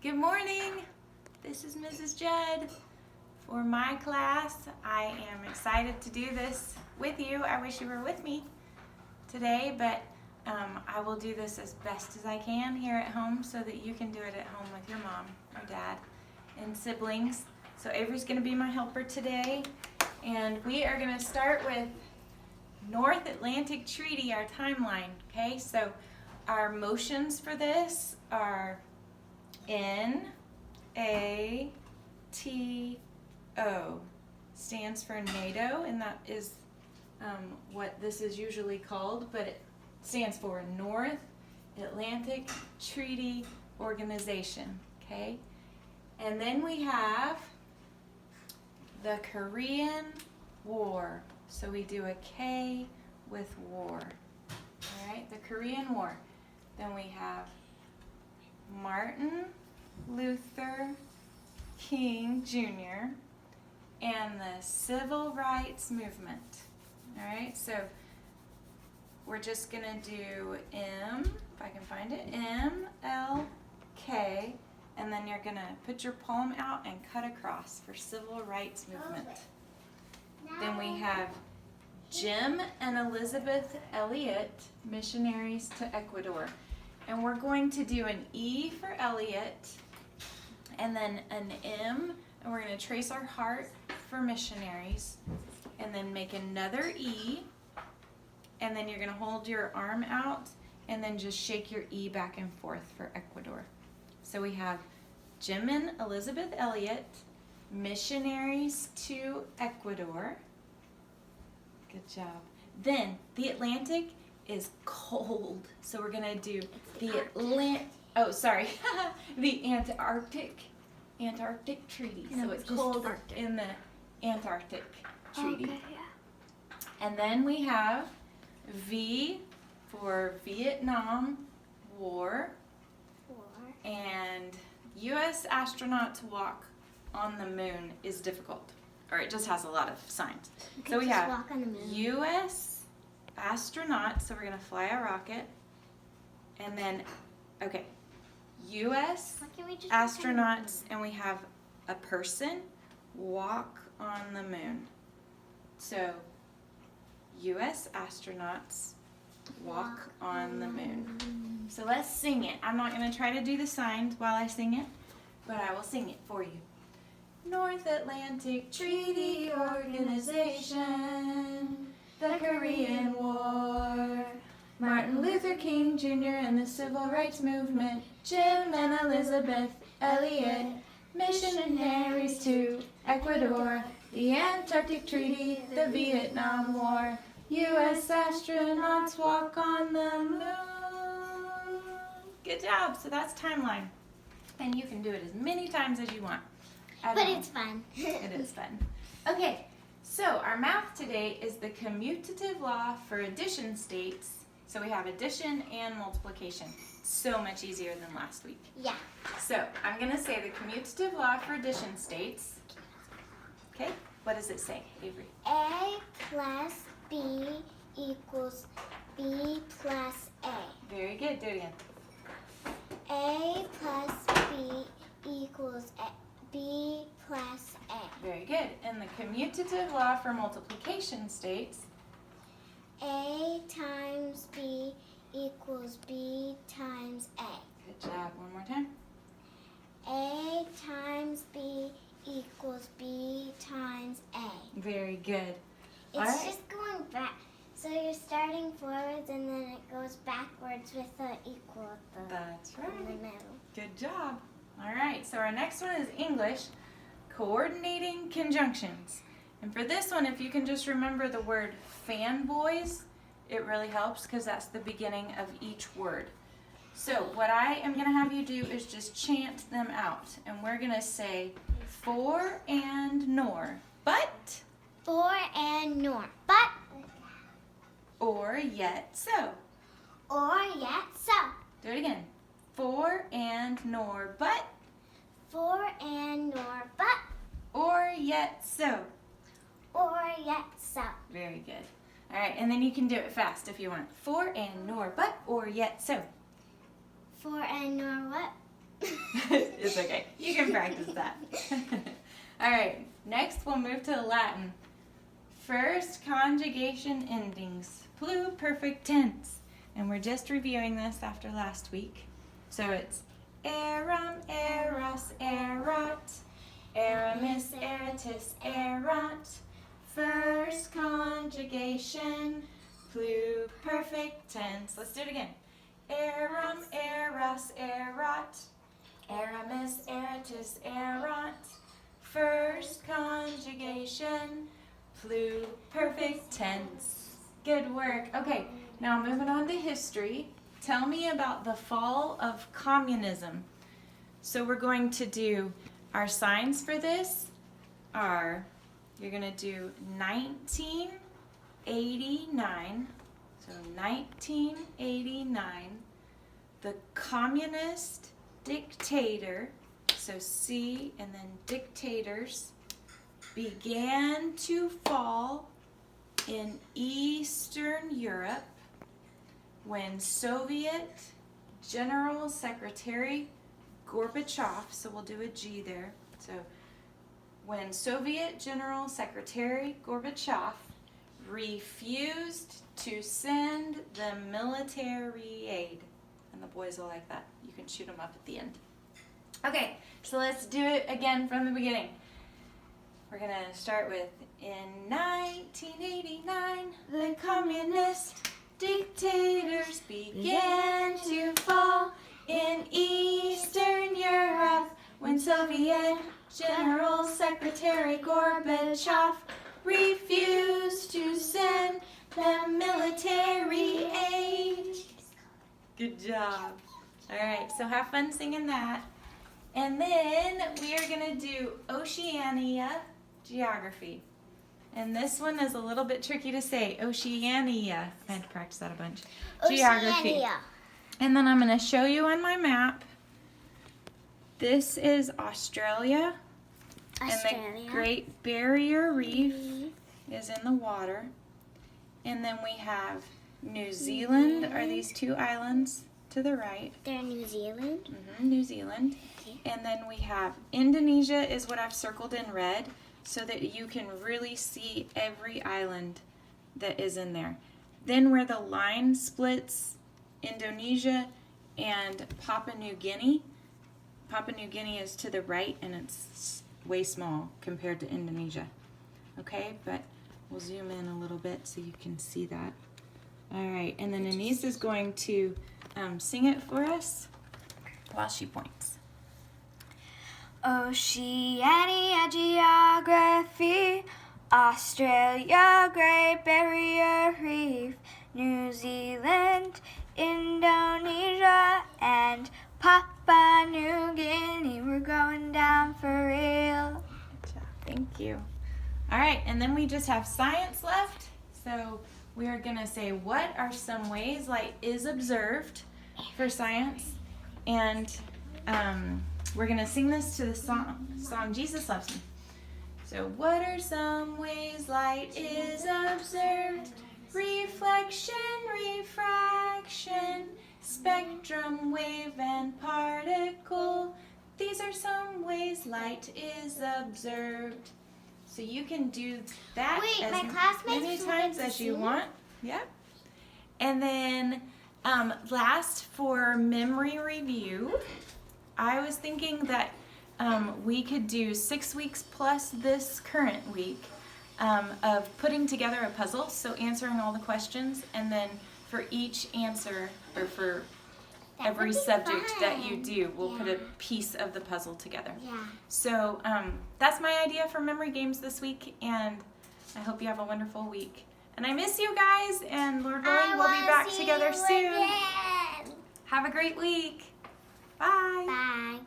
Good morning. This is Mrs. Judd. For my class, I am excited to do this with you. I wish you were with me today, but I will do this as best as I can here at home so that you can do it at home with your mom or dad and siblings. So Avery's going to be my helper today, and we are going to start with North Atlantic Treaty, our timeline. Okay, so our motions for this are N-A-T-O. Stands for NATO, and that is what this is usually called, but it stands for North Atlantic Treaty Organization. Okay, and then we have the Korean War. So we do a K with war. All right, the Korean War. Then we have Martin Luther King Jr. and the Civil Rights Movement. All right, so we're just going to do M, if I can find it, M-L-K, and then you're going to put your palm out and cut across for Civil Rights Movement. Then we have Jim and Elizabeth Elliot, missionaries to Ecuador. And we're going to do an E for Elliot, and then an M, and we're going to trace our heart for missionaries, and then make another E, and then you're going to hold your arm out, and then just shake your E back and forth for Ecuador. So we have Jim and Elizabeth Elliot, missionaries to Ecuador. Good job. Then the Atlantic is cold, so we're gonna do the the Antarctic Treaty. So it's cold in the Antarctic Treaty. Okay, yeah. And then we have V for Vietnam War. And U.S. astronauts walk on the moon is difficult, or it just has a lot of signs. So we have U.S. astronauts, so we're going to fly a rocket, and then, okay, U.S. astronauts, and we have a person walk on the moon. So, U.S. astronauts walk on the moon. So let's sing it. I'm not going to try to do the signs while I sing it, but I will sing it for you. North Atlantic Treaty Organization, the Korean War, Martin Luther King Jr. and the Civil Rights Movement, Jim and Elizabeth Elliot, missionaries to Ecuador, the Antarctic Treaty, the Vietnam War, U.S. astronauts walk on the moon. Good job. So that's timeline. And you can do it as many times as you want. But it's fun. It is fun. Okay, so our math today is the commutative law for addition states. So we have addition and multiplication. So much easier than last week. Yeah. So I'm going to say the commutative law for addition states. Okay, what does it say, Avery? A plus B equals B plus A. Very good. Do it again. A plus B equals B plus A. Very good. And the commutative law for multiplication states. A times B equals B times A. Good job. One more time. A times B equals B times A. Very good. It's just going back. So you're starting forwards and then it goes backwards with the equal at the, That's right. in the middle. Good job. All right, so our next one is English, coordinating conjunctions. And for this one, if you can just remember the word fanboys, it really helps because that's the beginning of each word. So what I am going to have you do is just chant them out. And we're going to say for and nor, but. For and nor, but. Or yet so. Or yet so. Do it again. For and nor, but. For and nor, but. Or yet so. Or yet so. Very good. All right, and then you can do it fast if you want. For and nor, but, or yet so. For and nor what? It's okay. You can practice that. All right. Next, we'll move to Latin. First conjugation endings. Pluperfect tense. And we're just reviewing this after last week. So it's eram, eras, erat. Aramis, eratis, erant. First conjugation. Pluperfect tense. Let's do it again. Eram, eras, erat. Aramis, eratis, erant. First conjugation. Pluperfect tense. Good work. Okay, now moving on to history. Tell me about the fall of communism. So we're going to do our signs for this are, you're going to do 1989. So 1989, the communist dictator, so C and then dictators, began to fall in Eastern Europe when Soviet General Secretary Gorbachev, so we'll do a G there, so when Soviet General Secretary Gorbachev refused to send the military aid. And the boys will like that. You can shoot them up at the end. Okay, so let's do it again from the beginning. We're going to start with, in 1989, the communist dictators began to fall in Eastern Europe when Soviet General Secretary Gorbachev refused to send the military aid. Good job. All right, so have fun singing that. And then we are going to do Oceania geography. And this one is a little bit tricky to say. Oceania. I had to practice that a bunch. Geography. Oceania. And then I'm going to show you on my map. This is Australia. And the Great Barrier Reef is in the water. And then we have New Zealand, are these two islands to the right. They're New Zealand? New Zealand. Okay. And then we have Indonesia is what I've circled in red so that you can really see every island that is in there. Then where the line splits Indonesia and Papua New Guinea. Papua New Guinea is to the right and it's way small compared to Indonesia. Okay, but we'll zoom in a little bit so you can see that. All right, and then Anise is going to sing it for us while she points. Oceania geography, Australia, Great Barrier Reef, New Zealand, Indonesia, and Papua New Guinea. We're going down for real. Good job, thank you. All right, and then we just have science left. So we are going to say, what are some ways light is observed for science? And we're going to sing this to the song Jesus Loves Me. So what are some ways light is observed? Reflection, refraction, spectrum, wave, and particle. These are some ways light is observed. So you can do that as many times as you want. Yep. And then last, for memory review, I was thinking that we could do 6 weeks plus this current week of putting together a puzzle, so answering all the questions, and then for each answer, or for every subject that you do, we'll put a piece of the puzzle together. Yeah. So that's my idea for memory games this week, and I hope you have a wonderful week. And I miss you guys, and Lord willing, we'll be back together soon. Again. Have a great week. Bye. Bye.